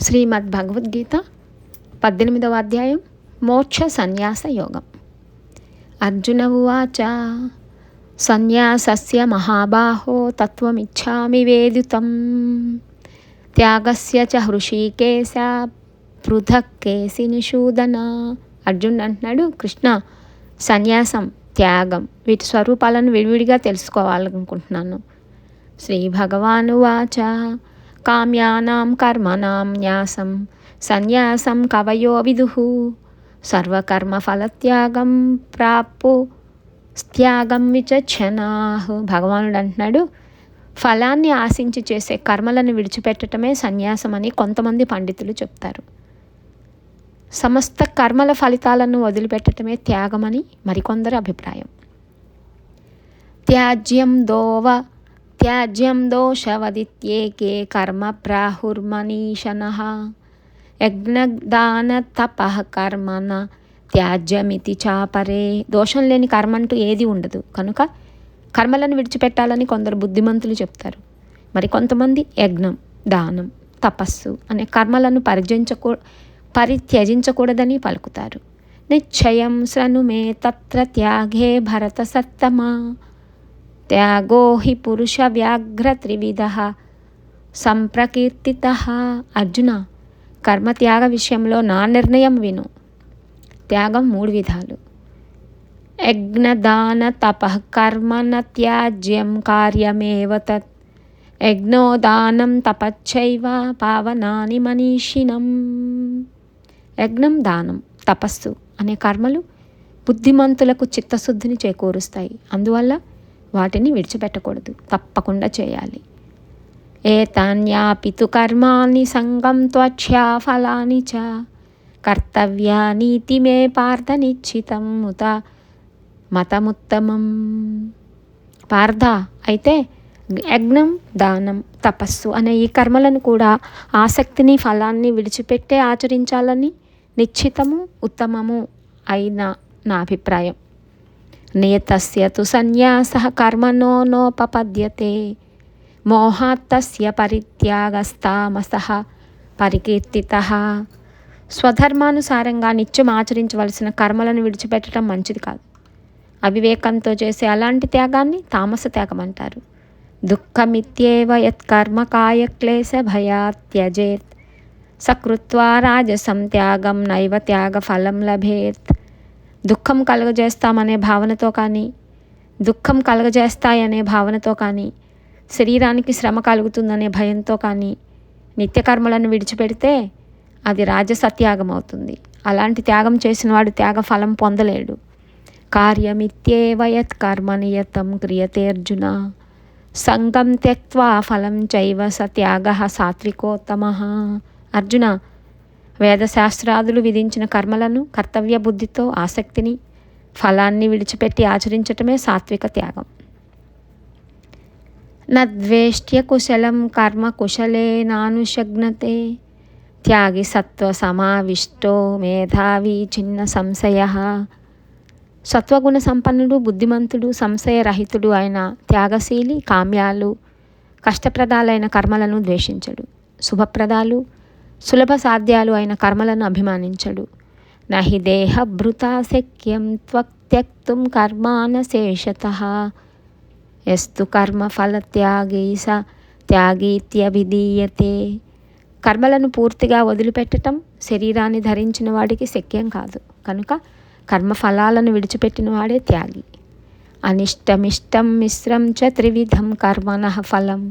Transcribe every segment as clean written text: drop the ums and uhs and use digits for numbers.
శ్రీమద్ భగవద్గీత 18వ అధ్యాయం మోక్ష సన్యాస యోగం. అర్జున ఉవాచ సన్యాసస్య మహాబాహో తత్వమిచ్ఛామి వేదితం త్యాగస్య చ హృషీకేశ పృథక్ కేసి నిషూదన. అర్జునుడు అంటున్నాడు, కృష్ణ, సన్యాసం, త్యాగం వీటి స్వరూపాలను విడివిడిగా తెలుసుకోవాలనుకుంటున్నాను. శ్రీ భగవాను వాచ కామ్యానాం కర్మణాం న్యాసం సన్యాసం కవయో విదుః సర్వకర్మ ఫలత్యాగం ప్రాప్పు త్యాగం విచక్షణాః. భగవానుడు అంటున్నాడు, ఫలాన్ని ఆశించి చేసే కర్మలను విడిచిపెట్టడమే సన్యాసం అని కొంతమంది పండితులు చెప్తారు. సమస్త కర్మల ఫలితాలను వదిలిపెట్టడమే త్యాగమని మరికొందరు అభిప్రాయం. త్యాజ్యం దోషవదిత్యేకే కర్మ ప్రాహుర్మనీషణః యజ్ఞదాన తపః కర్మణ త్యాజ్యమితి చాపరే. దోషం లేని కర్మ అంటూ ఏది ఉండదు కనుక కర్మలను విడిచిపెట్టాలని కొందరు బుద్ధిమంతులు చెప్తారు. మరి కొంతమంది యజ్ఞం, దానం, తపస్సు అనే కర్మలను పరిత్యజించకూడదని పలుకుతారు. నిశ్చయం శృణు మే తత్ర త్యాగే భరత సత్తమా త్యాగో హి పురుష వ్యాఘ్ర త్రివిధః సంప్రకీర్తితః. అర్జున, కర్మత్యాగ విషయంలో నా నిర్ణయం విను. త్యాగం 3 విధాలు. యజ్ఞదాన తపః కర్మ న త్యాజ్యం కార్యమేవ తత్ యజ్ఞోదానం తపశ్చైవ పావనాని మనీషిణం. యజ్ఞం, దానం, తపస్సు అనే కర్మలు బుద్ధిమంతులకు చిత్తశుద్ధిని చేకూరుస్తాయి. అందువల్ల వాటిని విడిచిపెట్టకూడదు, తప్పకుండా చేయాలి. ఏతాన్యాపితు కర్మాణి సంగం త్వచ్ఛ్యా ఫలాని చ కర్తవ్యానీతి మే పార్థ నిశ్చితం ముత మతముత్తమం. పార్థ, అయితే యజ్ఞం, దానం, తపస్సు అనే ఈ కర్మలను కూడా ఆసక్తిని, ఫలాన్ని విడిచిపెట్టే ఆచరించాలని నిశ్చితము, ఉత్తమము అయిన నా అభిప్రాయం. నియతస్య తు సన్యాసః కర్మణో నోపపద్యతే మోహాత్ తస్య పరిత్యాగస్తామసః పరికీర్తితః. స్వధర్మానుసారంగా నిత్యం ఆచరించవలసిన కర్మలను విడిచిపెట్టడం మంచిది కాదు. అవివేకంతో చేసే అలాంటి త్యాగాన్ని తామస త్యాగం అంటారు. దుఃఖమిత్యేవ యత్కర్మ కాయక్లేశ భయాత్ త్యజేత్ సకృత్వా రాజసం త్యాగం నైవ త్యాగ ఫలం లభేత్. దుఃఖం కలుగజేస్తామనే భావనతో కానీ, దుఃఖం కలుగజేస్తాయనే భావనతో కానీ, శరీరానికి శ్రమ కలుగుతుందనే భయంతో కానీ నిత్యకర్మలను విడిచిపెడితే అది రాజసత్యాగం అవుతుంది. అలాంటి త్యాగం చేసినవాడు త్యాగ ఫలం పొందలేడు. కార్యమిత్యేవ యత్ కర్మ నియతం క్రియతే అర్జున సంగం త్యక్త్వా ఫలం చైవ స త్యాగః సాత్వికోత్తమః. అర్జున, వేదశాస్త్రాదులు విధించిన కర్మలను కర్తవ్య బుద్ధితో, ఆసక్తిని, ఫలాన్ని విడిచిపెట్టి ఆచరించటమే సాత్విక త్యాగం. నద్వేష్ట్య కుశలం కర్మ కుశలేనానుషగ్నతే త్యాగి సత్వ సమావిష్టో మేధావి చిన్న సంశయః. సత్వగుణ సంపన్నుడు, బుద్ధిమంతుడు, సంశయరహితుడు అయిన త్యాగశీలి కామ్యాలు, కష్టప్రదాలైన కర్మలను ద్వేషించడు. శుభప్రదాలు, సులభ సాధ్యాలు అయిన కర్మలను అభిమానించడు. నహి దేహభృతా శక్యం త్యక్తుం కర్మాన శేషతః యస్తు కర్మ ఫలత్యాగీ స త్యాగీత్యభిధీయతే. కర్మలను పూర్తిగా వదిలిపెట్టడం శరీరాన్ని ధరించిన వాడికి శక్యం కాదు కనుక కర్మఫలాలను విడిచిపెట్టిన వాడే త్యాగి. అనిష్టమిష్టం మిశ్రం చ త్రివిధం కర్మణః ఫలం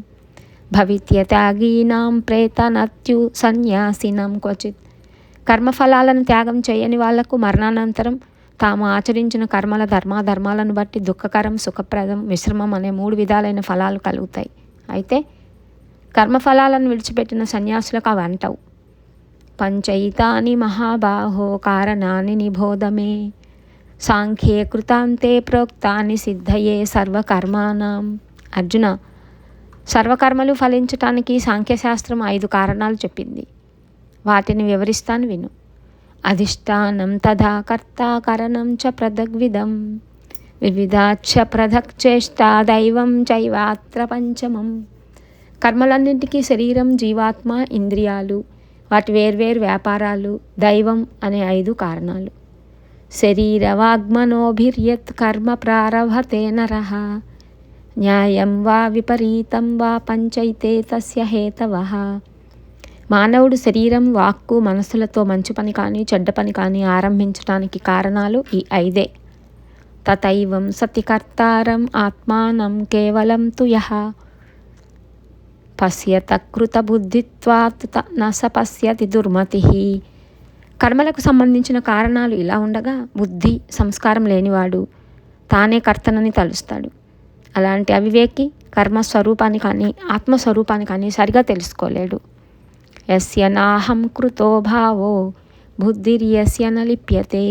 భవిత్య త్యాగీనాం ప్రేతనత్యు సన్యాసినం క్వచిత్. కర్మఫలాలను త్యాగం చేయని వాళ్లకు మరణానంతరం తాము ఆచరించిన కర్మల ధర్మాలను బట్టి దుఃఖకరం, సుఖప్రదం, మిశ్రమం అనే 3 విధాలైన ఫలాలు కలుగుతాయి. అయితే కర్మఫలాలను విడిచిపెట్టిన సన్యాసులకు అవి అంటవు. పంచైతాని మహాబాహో కారణాని నిబోధమే సాంఖ్యే కృతాంతే ప్రోక్తాని సిద్ధయే సర్వకర్మాణం. అర్జున, సర్వకర్మలు ఫలించటానికి సాంఖ్యశాస్త్రం 5 కారణాలు చెప్పింది. వాటిని వివరిస్తాను విను. అధిష్టానం తథా కర్త కరణం చ పృథగ్విధం వివిధాచ్చ పృథక్ చేష్టా దైవం చైవాత్ర పంచమం. కర్మలన్నింటికీ శరీరం, జీవాత్మ, ఇంద్రియాలు, వాటి వేర్వేరు వ్యాపారాలు, దైవం అనే 5 కారణాలు. శరీరవాగ్మనోభిర్యత్ కర్మ ప్రారభతే నరః న్యాయం వా విపరీతం వా పంచైతే తస్య హేతవః. మానవుడు శరీరం, వాక్కు, మనసులతో మంచి పని కానీ చెడ్డ పని కానీ ఆరంభించడానికి కారణాలు ఈ 5. తథైవం సతి కర్తారం ఆత్మానం కేవలం తు యః పశ్యత కృత బుద్ధిత్వాత్ న స పశ్యతి దుర్మతిః. కర్మలకు సంబంధించిన కారణాలు ఇలా ఉండగా బుద్ధి సంస్కారం లేనివాడు తానే కర్తనని తలుస్తాడు. అలాంటి అవివేకి కర్మస్వరూపాన్ని కానీ ఆత్మస్వరూపాన్ని కానీ సరిగా తెలుసుకోలేడు. యస్య నాహం కృతో భావో బుద్ధిర్యస్య న లిప్యతే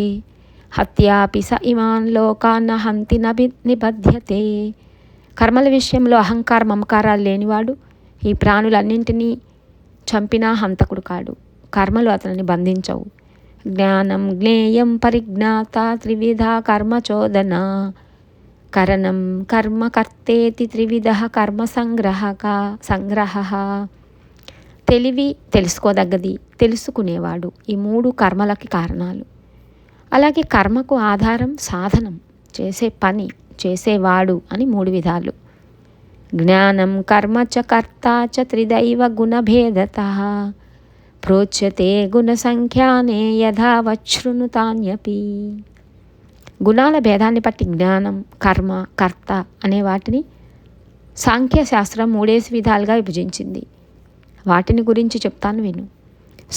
హత్యాపి స ఇమాన్ లోకాన్ హంతి నిబధ్యతే. కర్మల విషయంలో అహంకార మమకారాలు లేనివాడు ఈ ప్రాణులన్నింటినీ చంపినా హంతకుడు కాడు. కర్మలు అతనిని బంధించవు. జ్ఞానం జ్ఞేయం పరిజ్ఞాత త్రివిధ కర్మచోదన కరణం కర్మ కర్తేతి త్రివిధ కర్మ సంగ్రహ. తెలివి, తెలుసుకోదగ్గది, తెలుసుకునేవాడు ఈ 3 కర్మలకి కారణాలు. అలాగే కర్మకు ఆధారం సాధనం, చేసే పని, చేసేవాడు అని 3 విధాలు. జ్ఞానం కర్మ చ కర్త చ త్రిదైవ గుణభేదతః ప్రోచ్యతే గుణసంఖ్యానే యథావచ్ఛృణుతాన్యపి. గుణాల భేదాన్ని బట్టి జ్ఞానం, కర్మ, కర్త అనే వాటిని సాంఖ్యశాస్త్రం 3 విధాలుగా విభజించింది. వాటిని గురించి చెప్తాను విను.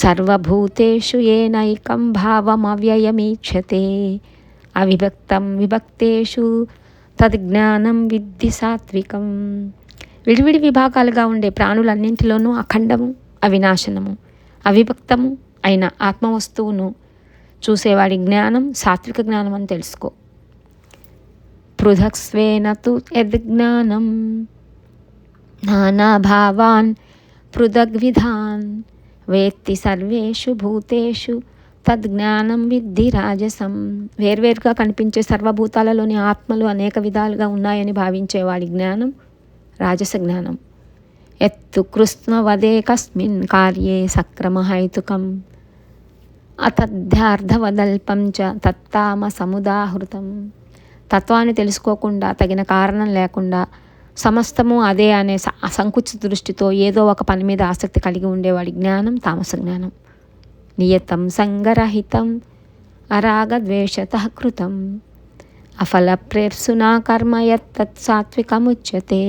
సర్వభూతేషు ఏనైకం భావమవ్యయమీక్షతే అవిభక్తం విభక్తేషు తద్జ్ఞానం విద్ధి సాత్వికం. విడివిడి విభాగాలుగా ఉండే ప్రాణులన్నింటిలోనూ అఖండము, అవినాశనము, అవిభక్తము అయిన ఆత్మవస్తువును చూసేవాడి జ్ఞానం సాత్విక జ్ఞానం అని తెలుసుకో. పృథక్స్వేన తు యద్జ్ఞానం నానాభావాన్ పృథగ్విధాన్ వేత్తి సర్వేషు భూతేషు తద్జ్ఞానం విద్ధి రాజసం. వేర్వేరుగా కనిపించే సర్వభూతాలలోని ఆత్మలు అనేక విధాలుగా ఉన్నాయని భావించేవాడి జ్ఞానం రాజస జ్ఞానం. ఎత్తు కృష్ణవదే కస్మిన్ కార్యే సక్రమహైతుకం అతధ్యార్థవదల్పం చ తత్తామసముదాహృతం. తత్వాన్ని తెలుసుకోకుండా, తగిన కారణం లేకుండా సమస్తము అదే అనే అసంకుచిత దృష్టితో ఏదో ఒక పని మీద ఆసక్తి కలిగి ఉండేవాడి జ్ఞానం తామస జ్ఞానం. నియతం సంగరహితం అరాగద్వేషతః కృతం అఫలప్రేప్సునా కర్మ యత్తత్ సాత్వికముచ్యతే.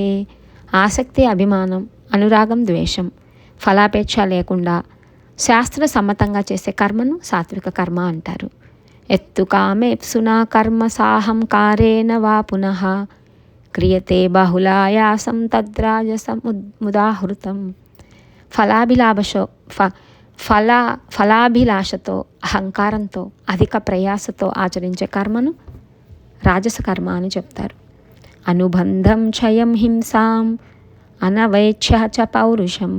ఆసక్తి, అభిమానం, అనురాగం, ద్వేషం, ఫలాపేక్ష లేకుండా శాస్త్ర సమ్మతంగా చేసే కర్మను సాత్విక కర్మ అంటారు. ఎత్తు కామేప్సునా కర్మ సాహంకారేణ వా పునః క్రియతే బహుళాయాసం తద్రాజసముదాహృతం. ఫలాభిలాషతో, అహంకారంతో, అధిక ప్రయాసతో ఆచరించే కర్మను రాజస కర్మ అని చెప్తారు. అనుబంధం క్షయం హింసాం అనవైచ్ఛ చ పౌరుషం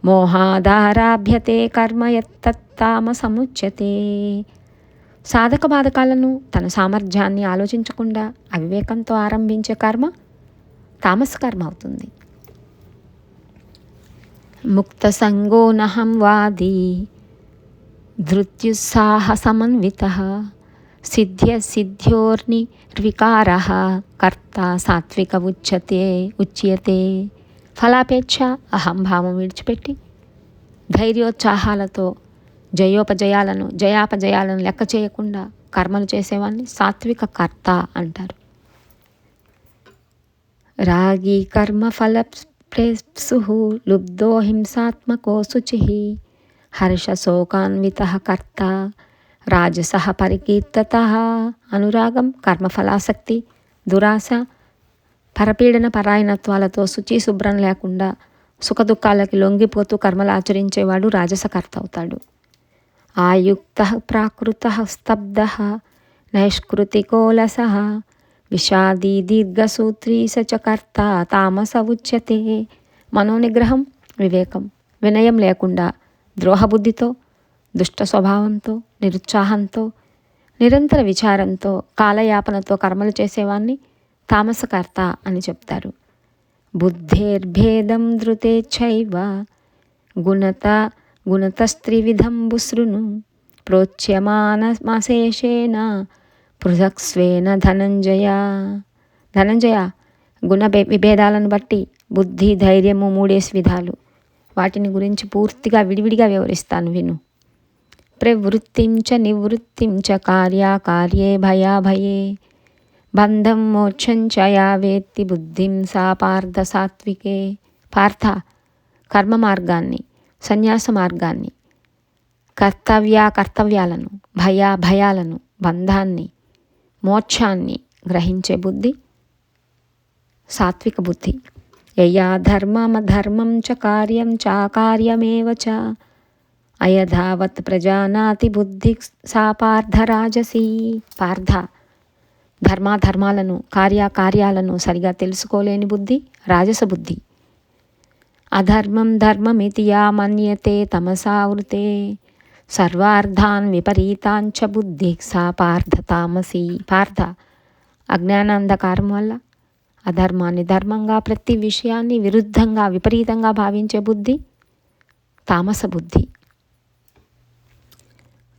మోహాదారాభ్యతే కర్మ యత్తత్తామసముచ్యతే. సాధక బాధకాలను, తన సామర్థ్యాన్ని ఆలోచించకుండా అవివేకంతో ఆరంభించే కర్మ తామస కర్మ అవుతుంది. ముక్త సంగో నహం వాది ధృత్యుత్సాహ సమన్వితః సిద్ధ్యోర్నిర్వికారః కర్త సాత్విక ఉచ్యతే. ఫలాపేక్ష, అహంభావం విడిచిపెట్టి ధైర్యోత్సాహాలతో జయాపజయాలను లెక్క చేయకుండా కర్మలు చేసేవాడిని సాత్విక కర్త అంటారు. రాగి కర్మఫల ప్రేప్సుః లుబ్ధో హింసాత్మకో శుచిః హర్షశోకాన్వితః కర్త రాజసః పరికీర్తతః. అనురాగం, కర్మఫలాసక్తి, దురాశ, పరపీడన పరాయణత్వాలతో శుచి శుభ్రం లేకుండా సుఖదుఖాలకి లొంగిపోతూ కర్మలు ఆచరించేవాడు రాజసకర్త అవుతాడు. ఆయుక్తః ప్రాకృతః స్తబ్ధః నైష్కృతికోలసః విషాదీ దీర్ఘసూత్రీ స చ కర్త తామస ఉచ్యతే. మనోనిగ్రహం, వివేకం, వినయం లేకుండా ద్రోహబుద్ధితో, దుష్ట స్వభావంతో, నిరుత్సాహంతో, నిరంతర విచారంతో, కాలయాపనతో కర్మలు చేసేవాన్ని తామసకర్త అని చెప్తారు. బుద్ధేర్భేదం ధృతేచ్ఛైవ గుణతస్త్రివిధంబుసృణు ప్రోచ్యమానమశేషేణ పృథక్స్వేన ధనంజయ గుణ విభేదాలను బట్టి బుద్ధి ధైర్యము 3 విధాలు. వాటిని గురించి పూర్తిగా విడివిడిగా వివరిస్తాను విను. ప్రవృత్తిం చ నివృత్తిం చ కార్యాకార్యే భయాభయే బంధం మోక్షం చ యా వేత్తి బుద్ధిం సా పార్థ సాత్వికే. పార్థ, కర్మ మార్గాన్ని, సన్యాస మార్గాన్ని, కర్తవ్యాలను, భయాలను, బంధాన్ని, మోక్షాన్ని గ్రహించే బుద్ధి సాత్విక బుద్ధి. యయా ధర్మమధర్మం చ కార్యం చాకార్యమేవ చ అయధావత్ ప్రజానాతి బుద్ధి సా పార్థ రాజసీ. పార్థ, ధర్మాలను, కార్యాలను సరిగా తెలుసుకోలేని బుద్ధి రాజస బుద్ధి. అధర్మం ధర్మమితి యా మన్యతే తమసావృతే సర్వార్థాన్ విపరీతాంచ బుద్ధి సా పార్థ తామసీ. పార్థ, అజ్ఞానాంధకారం వల్ల అధర్మాన్ని ధర్మంగా, ప్రతి విషయాన్ని విరుద్ధంగా, విపరీతంగా భావించే బుద్ధి తామస బుద్ధి.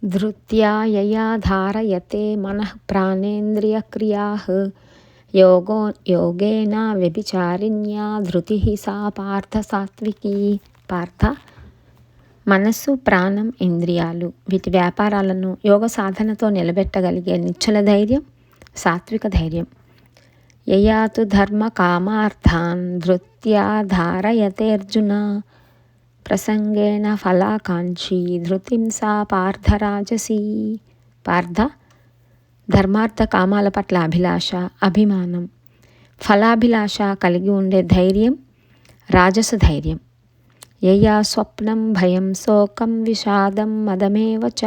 ధృత్యా యయా ధారయతే మనః ప్రాణేంద్రియక్రియాః యోగేన వ్యభిచారిణ్యా ధృతిః సా పార్థ సాత్వికీ. పార్థ, మనస్సు, ప్రాణం, ఇంద్రియాలు వీటి వ్యాపారాలను యోగ సాధనతో నిలబెట్టగలిగే నిశ్చల ధైర్యం సాత్విక ధైర్యం. యయా తు ధర్మ కామార్థాన్ ధృత్యా ధారయతే అర్జున ప్రసంగేన ఫలాకాంక్షీ ధృతిం సా పార్థ రాజసీ. పార్థ, ధర్మార్థ కామాల పట్ల అభిలాష, అభిమానం, ఫలాభిలాష కలిగి ఉండే ధైర్యం రాజస ధైర్యం. యయా స్వప్నం భయం శోకం విషాదం మదమేవ చ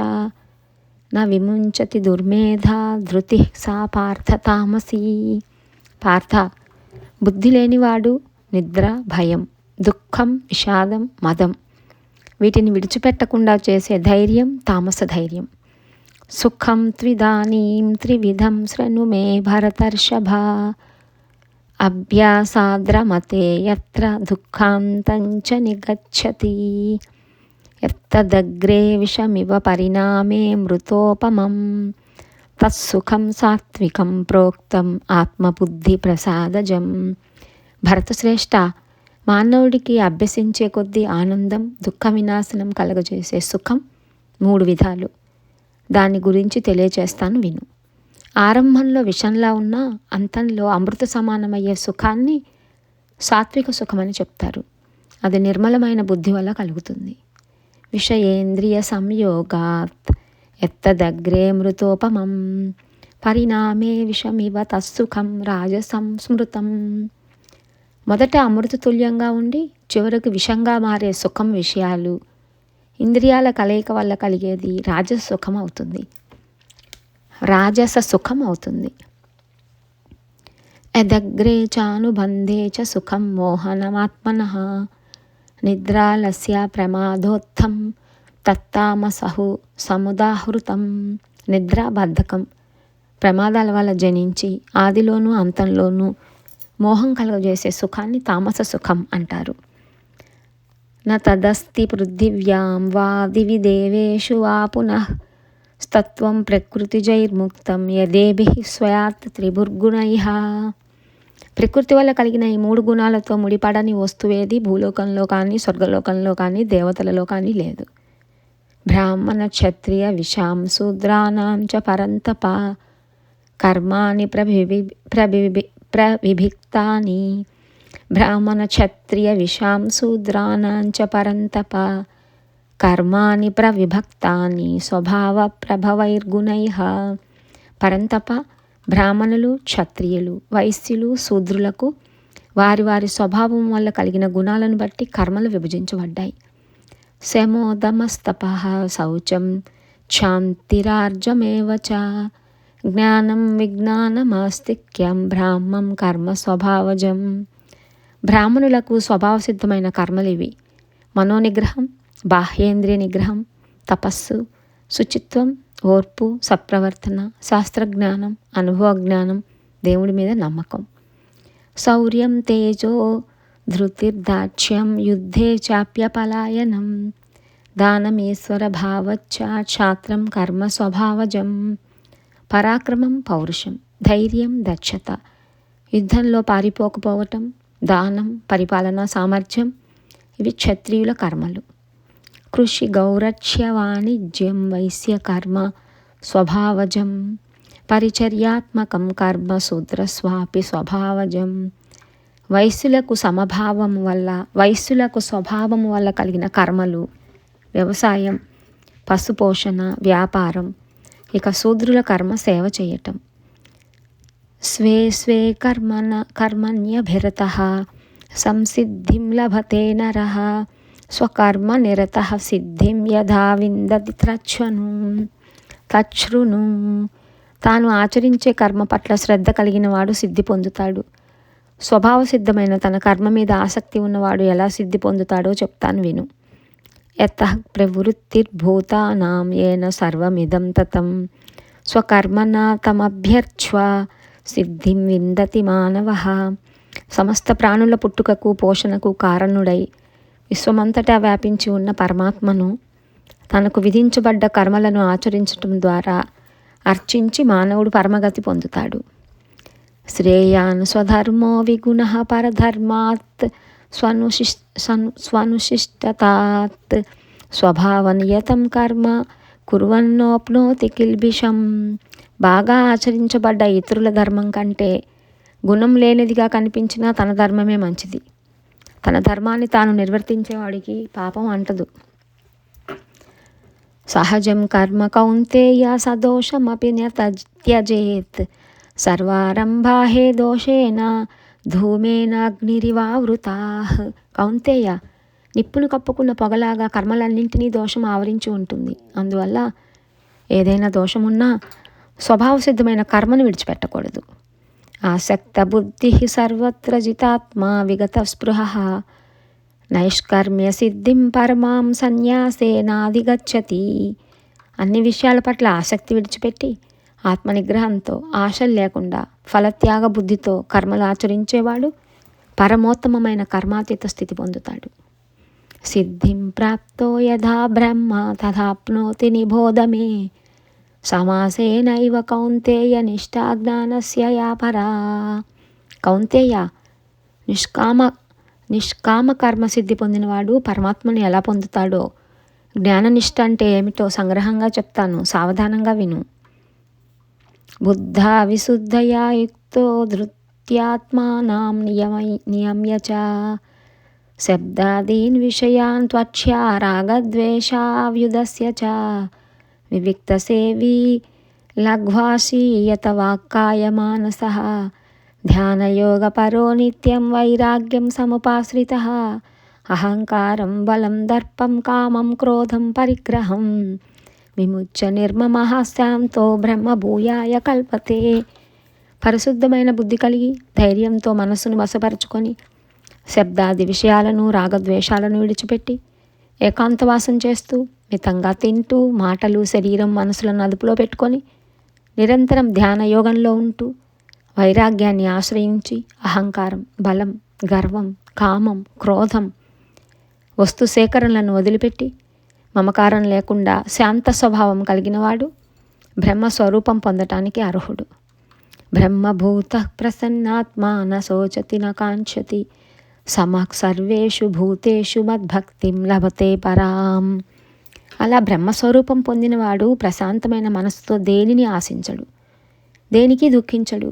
న విముంచతి దుర్మేధా ధృతి సా పార్థ తామసీ. పార్థ, బుద్ధి లేనివాడు నిద్ర, భయం, దుఃఖం, విషాదం, మదం వీటిని విడిచిపెట్టకుండా చేసే ధైర్యం తామస ధైర్యం. సుఖం త్విదానీం త్రివిధం శృణు మే భరతర్షభ అభ్యాసాద్రమతే యత్ర దుఃఖాంతంచ నిగచ్చతి యత్తదగ్రే విషమివ పరిణామే మృతోపమం తత్సుఖం సాత్వికం ప్రోక్తం ఆత్మబుద్ధి ప్రసాదజం. భరతశ్రేష్ఠ, మానవుడికి అభ్యసించే కొద్దీ ఆనందం, దుఃఖ వినాశనం కలగజేసే సుఖం 3 విధాలు. దాని గురించి తెలియచేస్తాను విను. ఆరంభంలో విషంలా ఉన్న అంతంలో అమృత సమానమయ్యే సుఖాన్ని సాత్విక సుఖమని చెప్తారు. అది నిర్మలమైన బుద్ధి వల్ల కలుగుతుంది. విషయేంద్రియ సంయోగాత్ ఎత్తదగ్రే మృతోపమం పరిణామే విషమివ తస్సుఖం రాజసం స్మృతం. మొదట అమృతతుల్యంగా ఉండి చివరకు విషంగా మారే సుఖం విషయాలు, ఇంద్రియాల కలయిక వల్ల కలిగేది రాజస సుఖం అవుతుంది. యదగ్రే చానుబంధే చ సుఖం మోహనమాత్మనః నిద్రాలస్య ప్రమాదోత్థం తత్తామసహు సముదాహృతం. నిద్ర, బద్ధకం, ప్రమాదాల వల్ల జనించి ఆదిలోనూ అంతంలోనూ మోహం కలుగజేసే సుఖాన్ని తామస సుఖం అంటారు. న తదస్తి పృథివ్యాం వా దివి దేవేషు వా పునః స్తత్వం ప్రకృతిజైర్ముక్తం యదేభిః స్వయాత్ త్రిభుర్గుణైః. ప్రకృతి వల్ల కలిగిన ఈ 3 గుణాలతో ముడిపడని వస్తువేది భూలోకంలో కానీ, స్వర్గలోకంలో కానీ, దేవతలలో కానీ లేదు. బ్రాహ్మణ క్షత్రియ విషాం శూద్రాణాం చ పరంతప కర్మాణి ప్రవిభిక్తాని. బ్రాహ్మణ క్షత్రియ విషాం శూద్రాణాం చ పరంతప కర్మాణి ప్రవిభక్తాని స్వభావ ప్రభవైర్గుణైః. పరంతప, బ్రాహ్మణులు, క్షత్రియులు, వైశ్యులు, శూద్రులకు వారి వారి స్వభావం వల్ల కలిగిన గుణాలను బట్టి కర్మలు విభజించబడ్డాయి. శమోదమస్తపః శౌచం క్షాంతిరార్జమేవ చ జ్ఞానం విజ్ఞానమాస్తిక్యం బ్రాహ్మం కర్మ స్వభావజం. బ్రాహ్మణులకు స్వభావసిద్ధమైన కర్మలివి: మనోనిగ్రహం, బాహ్యేంద్రియ నిగ్రహం, తపస్సు, శుచిత్వం, ఓర్పు, సత్ప్రవర్తన, శాస్త్రజ్ఞానం, అనుభవజ్ఞానం, దేవుడి మీద నమ్మకం. శౌర్యం తేజో ధృతిర్దాక్ష్యం యుద్ధే చాప్యపలాయనం దానమీశ్వర భావచ్చ క్షాత్రం కర్మ స్వభావజం. పరాక్రమం పౌరుషం, ధైర్యం దక్షత, యుద్ధంలో పారిపోకపోవటం, దానం పరిపాలనా సామర్థ్యం, ఇవి క్షత్రియుల కర్మలు. కృషి గౌరక్ష్య వాణిజ్యం వైశ్య కర్మ స్వభావజం. పరిచర్యాత్మకం కర్మ శూద్రస్వాపి స్వభావజం. వైశ్యులకు స్వభావం వల్ల కలిగిన కర్మలు వ్యవసాయం, పశుపోషణ, వ్యాపారం. ఇక శూద్రుల కర్మ సేవ చేయటం. స్వే స్వే కర్మణ్యభిరతః సంసిద్ధిం లభతే నరః స్వకర్మ నిరతః సిద్ధిం యథా విందతి తచ్ఛృణు. తాను ఆచరించే కర్మ పట్ల శ్రద్ధ కలిగిన వాడు సిద్ధి పొందుతాడు. స్వభావ సిద్ధమైన తన కర్మ మీద ఆసక్తి ఉన్నవాడు ఎలా సిద్ధి పొందుతాడో చెప్తాను విను. యతః ప్రవృత్తిర్భూతానాం ఏన సర్వమిదం తతం స్వకర్మణా తమభ్యర్చ్వ సిద్ధిం విందతి మానవః. సమస్త ప్రాణుల పుట్టుకకు పోషణకు కారణుడై విశ్వమంతటా వ్యాపించి ఉన్న పరమాత్మను తనకు విధించబడ్డ కర్మలను ఆచరించటం ద్వారా అర్చించి మానవుడు పరమగతి పొందుతాడు. శ్రేయాన్ స్వధర్మో విగుణః పరధర్మాత్ స్వనుశిష్టతాత్ స్వభావనియతం కర్మ కుర్వన్నోప్నోతి కిల్బిషం. బాగా ఆచరించబడ్డ ఇతరుల ధర్మం కంటే గుణం లేనిదిగా కనిపించినా తన ధర్మమే మంచిది. తన ధర్మాన్ని తాను నిర్వర్తించేవాడికి పాపం అంటదు. సహజం కర్మ కౌంతేయ సదోషమపి త్యజేత్ సర్వారంభా హే దోషేన ధూమేనాగ్నిరివావృతాః. కౌంతేయ, నిప్పును కప్పుకున్న పొగలాగా కర్మలన్నింటినీ దోషం ఆవరించి ఉంటుంది. అందువల్ల ఏదైనా దోషమున్నా స్వభావ సిద్ధమైన కర్మను విడిచిపెట్టకూడదు. ఆసక్త బుద్ధి సర్వత్ర జితాత్మా విగత స్పృహ నైష్కర్మ్య సిద్ధిం పరమాం సన్యాసేనాధిగచ్చతి. అన్ని విషయాల పట్ల ఆసక్తి విడిచిపెట్టి ఆత్మనిగ్రహంతో ఆశలు లేకుండా ఫలత్యాగ బుద్ధితో కర్మలు ఆచరించేవాడు పరమోత్తమమైన కర్మాతీత స్థితి పొందుతాడు. సిద్ధిం ప్రాప్తో యథా బ్రహ్మ తథాప్నోతి నిబోధమే సమాసేనైవ కౌంతేయ నిష్ఠా జ్ఞానస్య యా పరా. కౌంతేయ, నిష్కామ కర్మ సిద్ధి పొందినవాడు పరమాత్మను ఎలా పొందుతాడో, జ్ఞాననిష్ట అంటే ఏమిటో సంగ్రహంగా చెప్తాను, సావధానంగా విను. బుద్ధా విశుద్ధయా యుక్తో ధృత్యాత్మానాం నియమ్య చ శబ్దాదీన్ విషయాన్ త్వచ్ఛ్యా రాగద్వేషావ్యుదస్య చ వివిక్తసేవీ లఘ్వాసీయత వాక్కాయ మానసః ధ్యానయోగపరో నిత్యం వైరాగ్యం సముపాశ్రితః అహంకారం బలం దర్పం కామం క్రోధం పరిగ్రహం విముచ్య నిర్మమః శాంతో బ్రహ్మభూయాయ కల్పతే. పరిశుద్ధమైన బుద్ధి కలిగి ధైర్యంతో మనస్సును వశపరుచుకొని శబ్దాది విషయాలను రాగద్వేషాలను విడిచిపెట్టి ఏకాంతవాసం చేస్తూ మితంగా తింటూ మాటలు శరీరం మనసులను అదుపులో పెట్టుకొని నిరంతరం ధ్యాన యోగంలో ఉంటూ వైరాగ్యాన్ని ఆశ్రయించి అహంకారం, బలం, గర్వం, కామం, క్రోధం, వస్తు సేకరణలను వదిలిపెట్టి మమకారం లేకుండా శాంత స్వభావం కలిగినవాడు బ్రహ్మస్వరూపం పొందటానికి అర్హుడు. బ్రహ్మభూత ప్రసన్నాత్మా న శోచతి న కాంక్షతి సమక్ సర్వేషు భూతేషు మద్భక్తిం లభతే పరాం. అలా బ్రహ్మస్వరూపం పొందినవాడు ప్రశాంతమైన మనస్సుతో దేనిని ఆశించడు, దేనికి దుఃఖించడు.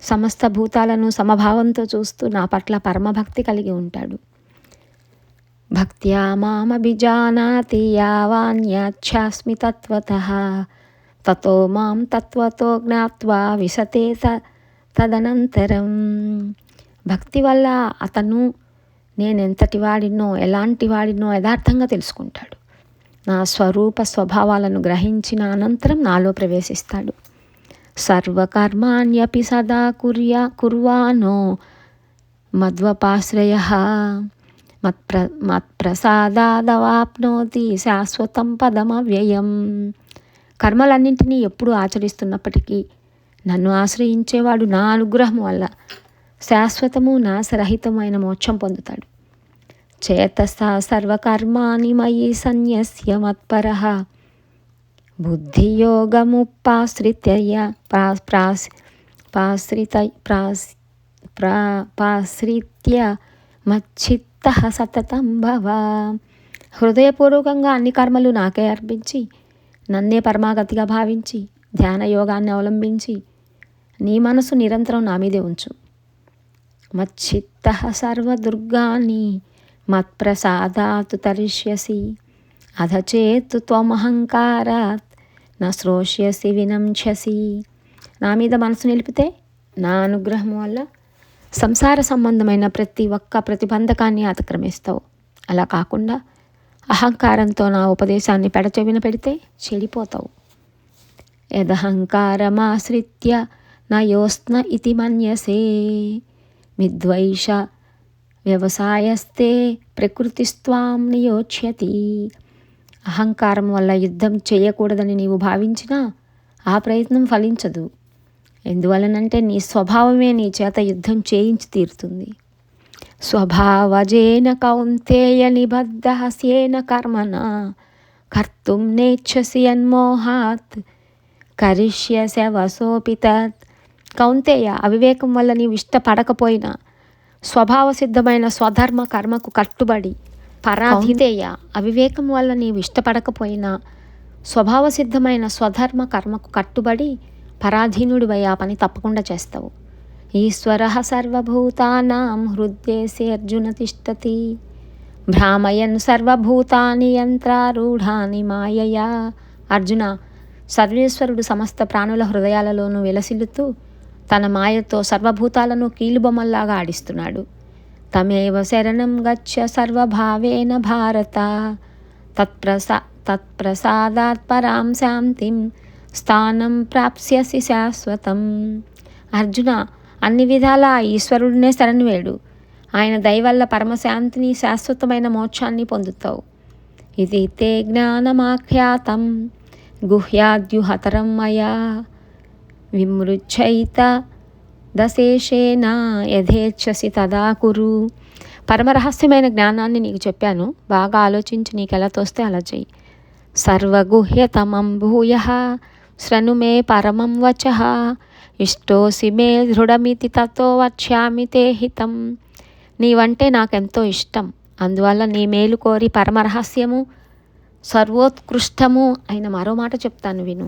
సమస్త భూతాలను సమభావంతో చూస్తూ నా పట్ల పరమభక్తి కలిగి ఉంటాడు. భక్త్యా మామభిజానాతి యావాన్యాచ్ఛాస్మి తత్వతః తతో మాం తత్వతో జ్ఞాత్వా విశతే తదనంతరం. భక్తి వల్ల అతను నేనెంతటి వాడినో ఎలాంటి వాడినో యథార్థంగా తెలుసుకుంటాడు. నా స్వరూప స్వభావాలను గ్రహించిన అనంతరం నాలో ప్రవేశిస్తాడు. సర్వకర్మాణ్యపి సదా కుర్వాణో మద్వపాశ్రయః మత్ప్రసాదాదవాప్నోతి శాశ్వతం పదమవ్యయం. కర్మలన్నింటినీ ఎప్పుడూ ఆచరిస్తున్నప్పటికీ నన్ను ఆశ్రయించేవాడు నా అనుగ్రహం వల్ల శాశ్వతము నాశరహితమైన మోక్షం పొందుతాడు. చేతసా సర్వకర్మాణి మయి సన్యస్య మత్పరః బుద్ధియోగముపాశ్రిత్య పాశ్రిత్య మచ్చిత్తః సతతం భవ. హృదయపూర్వకంగా అన్ని కర్మలు నాకే అర్పించి నన్నే పరమాగతిగా భావించి ధ్యాన యోగాన్ని అవలంబించి నీ మనసు నిరంతరం నా మీదే ఉంచు. మచ్చిత్తః సర్వదుర్గాని మత్ప్రసాదాత్ తరిష్యసి అధచేత్ త్వమహంకారాత్ నా శ్రోష్యసి వినంఛసి. నా మీద మనసు నిలిపితే నా అనుగ్రహం వల్ల సంసార సంబంధమైన ప్రతి ఒక్క ప్రతిబంధకాన్ని అతిక్రమిస్తావు. అలా కాకుండా అహంకారంతో నా ఉపదేశాన్ని పెడచెవిన పెడితే చెడిపోతావు. యదహంకారమాశ్రిత్య నయోస్న ఇతి మన్యసే విద్వైష వ్యవసాయస్తే ప్రకృతిస్త్వాం నియోచ్యతి. అహంకారం వల్ల యుద్ధం చేయకూడదని నీవు భావించినా ఆ ప్రయత్నం ఫలించదు. ఎందువలనంటే నీ స్వభావమే నీ చేత యుద్ధం చేయించి తీరుతుంది. స్వభావజేన కౌంతేయ నిబద్ధస్యేన కర్మణ కర్తుం నేచ్ఛసి యన్మోహాత్ కరిష్యసి వసోపి తత్. కౌంతేయ, అవివేకం వల్ల నీవు ఇష్టపడకపోయినా స్వభావ సిద్ధమైన స్వధర్మ కర్మకు కట్టుబడి పరాధీనయ, అవివేకం వల్ల నీవు ఇష్టపడకపోయినా స్వభావ సిద్ధమైన స్వధర్మ కర్మకు కట్టుబడి పరాధీనుడివై ఆ పని తప్పకుండా చేస్తావు. ఈశ్వరః సర్వభూతానాం హృద్దేశే అర్జున తిష్టతి భ్రామయన్ సర్వభూతాని యంత్రారూఢాని మాయయా. అర్జున, సర్వేశ్వరుడు సమస్త ప్రాణుల హృదయాలలోనూ విలసిల్లుతూ తన మాయతో సర్వభూతాలను కీలుబొమ్మల్లాగా ఆడిస్తున్నాడు. తమేవ శరణం గచ్చ సర్వభావేన భారత తత్ప్రసాదాత్ పరాం శాంతిం స్థానం ప్రాప్స్యసి శాశ్వతం. అర్జున, అన్ని విధాలా ఈశ్వరుడినే శరణు వేడు. ఆయన దయ వల్ల పరమశాంతిని, శాశ్వతమైన మోక్షాన్ని పొందుతావు. ఇది తే జ్ఞానమాఖ్యాతం గుహ్యాద్యుహతరం మయా విమృచ్ఛైత దశేషేన యథేచ్ఛసి తదా కురు. పరమరహస్యమైన జ్ఞానాన్ని నీకు చెప్పాను, బాగా ఆలోచించి నీకు ఎలా తోస్తే అలా చెయ్యి. సర్వగుహ్యతమం భూయః శృణు మే పరమం వచః ఇష్టోసి మే దృఢమితి తతో వక్ష్యామి తే హితం. నీవంటే నాకెంతో ఇష్టం, అందువల్ల నీ మేలు కోరి పరమరహస్యము సర్వోత్కృష్టము అయిన మరో మాట చెప్తాను విను.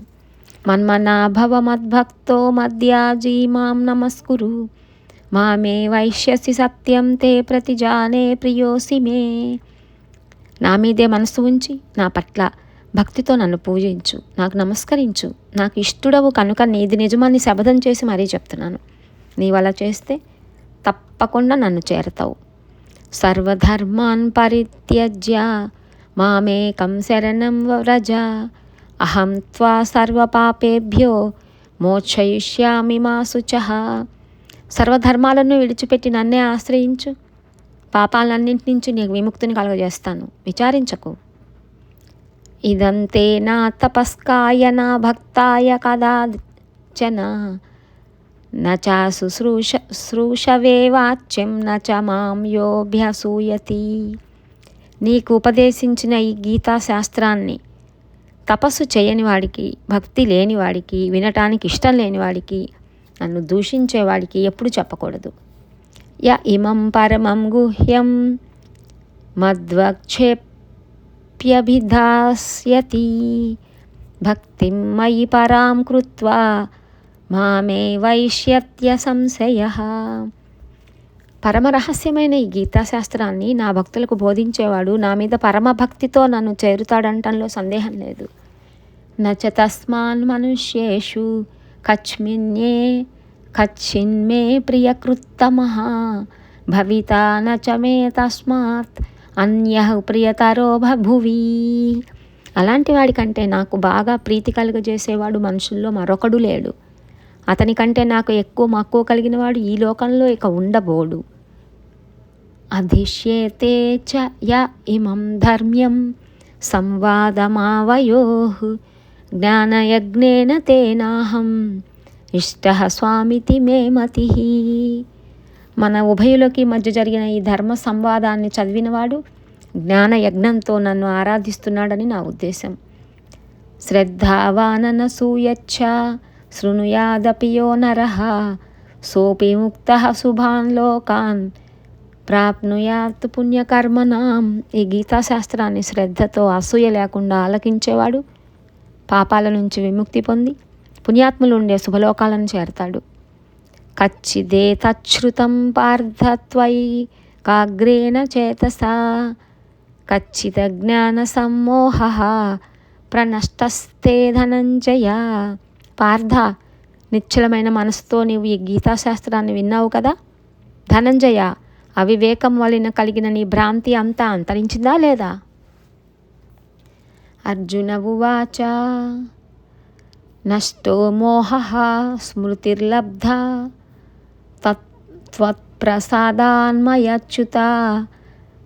మన్మనాభవ మద్భక్తో మద్యాజీ మాం నమస్కురు మామే వైష్యసి సత్యం తే ప్రతిజానే ప్రియోసి మే. నా మీదే మనసు ఉంచి నా పట్ల భక్తితో నన్ను పూజించు, నాకు నమస్కరించు. నాకు ఇష్టడవు కనుక నీది నిజమని శపథం చేసి మరీ చెప్తున్నాను. నీవలా చేస్తే తప్పకుండా నన్ను చేరతావు. సర్వధర్మాన్ పరిత్యజ్య మామేకం శరణం వ్రజ అహం త్వా సర్వపాపేభ్యో మోక్షయిష్యామి మా శుచః. సర్వధర్మాలను విడిచిపెట్టి నన్నే ఆశ్రయించు, పాపాలన్నింటి నుంచి నీకు విముక్తిని కలుగజేస్తాను, విచారించకు. ఇదంతే నా తపస్కాయ నా భక్తాయ కదాచన నచా శుశ్రూషవే వాచ్యం నచ మాం యోభ్యసూయతి. నీకు ఉపదేశించిన ఈ గీతా శాస్త్రాన్ని తపస్సు చేయని వాడికి, భక్తి లేనివాడికి, వినటానికి ఇష్టం లేనివాడికి, నన్ను దూషించేవాడికి ఎప్పుడు చెప్పకూడదు. య ఇమం పరమం గుహ్యం మద్వక్షేప్యభిధాస్యతి భక్తిం మయి పరాం కృత్వా మామే వైష్యత్య సంశయః. పరమరహస్యమైన ఈ గీతాశాస్త్రాన్ని నా భక్తులకు బోధించేవాడు నా మీద పరమభక్తితో నన్ను చేరుతాడంటంలో సందేహం లేదు. నచ తస్మాన్ మనుష్యేషు కచ్చిన్మే ప్రియకృత్తమః భవితా నచ మే తస్మాత్ అన్యః ప్రియతరో భువి. అలాంటి వాడికంటే నాకు బాగా ప్రీతి కలుగజేసేవాడు మనుషుల్లో మరొకడు లేడు. అతని కంటే నాకు ఎక్కువ మక్కువ కలిగిన వాడు ఈ లోకంలో ఇక ఉండబోడు. అధిష్యేతే చ య ఇమం ధర్మ్యం సంవాదమావయోః జ్ఞానయజ్ఞేన తేనాహం ఇష్టః స్వామితి మే మతిః. మన ఉభయులకి మధ్య జరిగిన ఈ ధర్మ సంవాదాన్ని చదివినవాడు జ్ఞాన యజ్ఞంతో నన్ను ఆరాధిస్తున్నాడని నా ఉద్దేశం. శ్రద్ధావాననసూయచ్చ శృణుయాదపి యో నరః సోపి ముక్తః శుభాన్ లోకాన్ ప్రాప్నుయాత్ పుణ్యకర్మణాం. ఈ గీతాశాస్త్రాన్ని శ్రద్ధతో అసూయ లేకుండా ఆలకించేవాడు పాపాల నుంచి విముక్తి పొంది పుణ్యాత్ములు ఉండే శుభలోకాలను చేరతాడు. కచ్చిదేతచ్ఛ్రుతం పార్థత్వయి కాగ్రేణ చేతసా కచ్చిత జ్ఞాన సమ్మోహ ప్రణష్టస్తే ధనంజయ. పార్థ, నిశ్చలమైన మనసుతో నీవు ఈ గీతాశాస్త్రాన్ని విన్నావు కదా. ధనంజయ, అవివేకం వలన కలిగిన నీ భ్రాంతి అంతా అంతరించిందా లేదా? అర్జున ఉవాచ నష్టో మోహః స్మృతిర్లబ్ధ త్వత్ప్రసాదాన్మయచ్యుత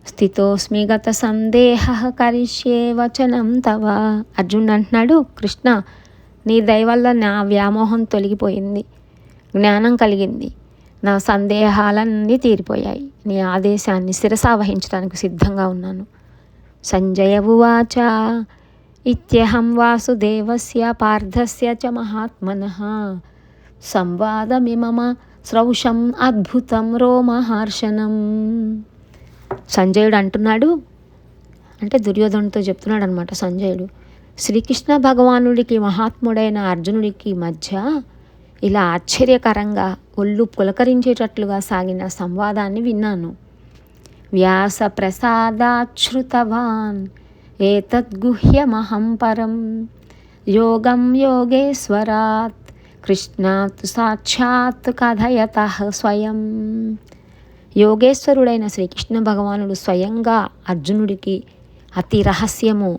స్థితోస్మి గత సందేహః కరిష్యే వచనం తవ. అర్జునుడు అంటున్నాడు, కృష్ణ, నీ దయ వల్ల నా వ్యామోహం తొలగిపోయింది, జ్ఞానం కలిగింది, నా సందేహాలన్నీ తీరిపోయాయి. నీ ఆదేశాన్ని శిరసావహించడానికి సిద్ధంగా ఉన్నాను. సంజయ ఉవాచ ఇత్యహం వాసుదేవస్య పార్థస్య చ మహాత్మనః సంవాదమిమమ శ్రౌషం అద్భుతం రోమహర్షణం. సంజయుడు అంటున్నాడు, అంటే దుర్యోధనుడితో చెప్తున్నాడు అనమాట సంజయుడు, శ్రీకృష్ణ భగవానుడికి మహాత్ముడైన అర్జునుడికి మధ్య ఇలా ఆశ్చర్యకరంగా ఒళ్ళు పులకరించేటట్లుగా సాగిన సంవాదాన్ని విన్నాను. వ్యాస ప్రసాదాచ్ఛృతవాన్ ఏతద్గుహ్యమహం పరం యోగం యోగేశ్వరాత్ కృష్ణాత్ సాక్షాత్ కథయతః స్వయం. యోగేశ్వరుడైన శ్రీకృష్ణ భగవానుడు స్వయంగా అర్జునుడికి అతి రహస్యము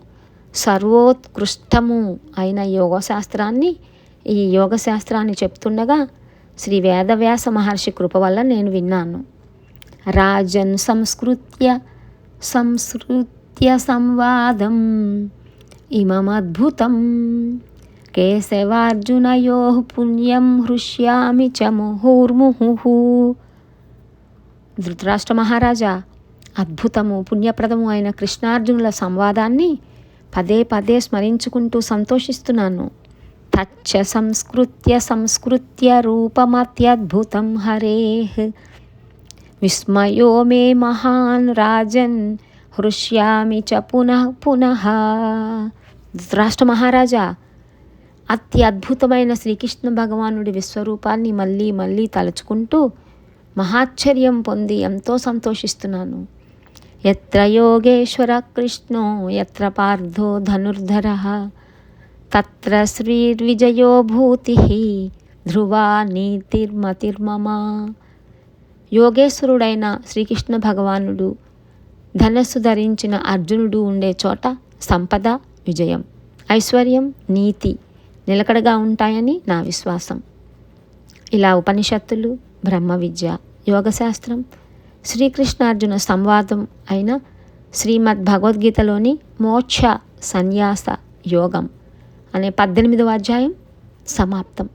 సర్వోత్కృష్టము అయిన ఈ యోగశాస్త్రాన్ని చెప్తుండగా శ్రీ వేదవ్యాస మహర్షి కృప వల్ల నేను విన్నాను. రాజన్ సంస్కృత్య సంవాదం ఇమమద్భుతం కేశవార్జునయోః పుణ్యం హృష్యామి చ ముహుర్ముహుః. ధృతరాష్ట్ర మహారాజా, అద్భుతము పుణ్యప్రదము అయిన కృష్ణార్జునుల సంవాదాన్ని పదే పదే స్మరించుకుంటూ సంతోషిస్తున్నాను. తచ్చ సంస్కృత్య రూపమత్యద్భుతం హరేః విస్మయో మే మహాన్ రాజన్ హృష్యామి చ పునః పునః. ధృతరాష్ట్ర మహారాజా, అతి అద్భుతమైన శ్రీకృష్ణ భగవానుడి విశ్వరూపాన్ని మళ్ళీ మళ్ళీ తలుచుకుంటూ మహాశ్చర్యం పొంది ఎంతో సంతోషిస్తున్నాను. యత్ర యోగేశ్వర కృష్ణో యత్ర పార్థో ధనుర్ధరః తత్ర శ్రీర్విజయో భూతిః ధ్రువా నీతిర్మతిర్మమ. యోగేశ్వరుడైన శ్రీకృష్ణ భగవానుడు, ధనస్సు ధరించిన అర్జునుడు ఉండే చోట సంపద, విజయం, ఐశ్వర్యం, నీతి నిలకడగా ఉంటాయని నా విశ్వాసం. ఇలా ఉపనిషత్తులు, బ్రహ్మ విద్య, యోగశాస్త్రం, శ్రీకృష్ణార్జున సంవాదం అయిన శ్రీమద్ భగవద్గీతలోని మోక్ష సన్యాస యోగం అనే 18వ అధ్యాయం సమాప్తం.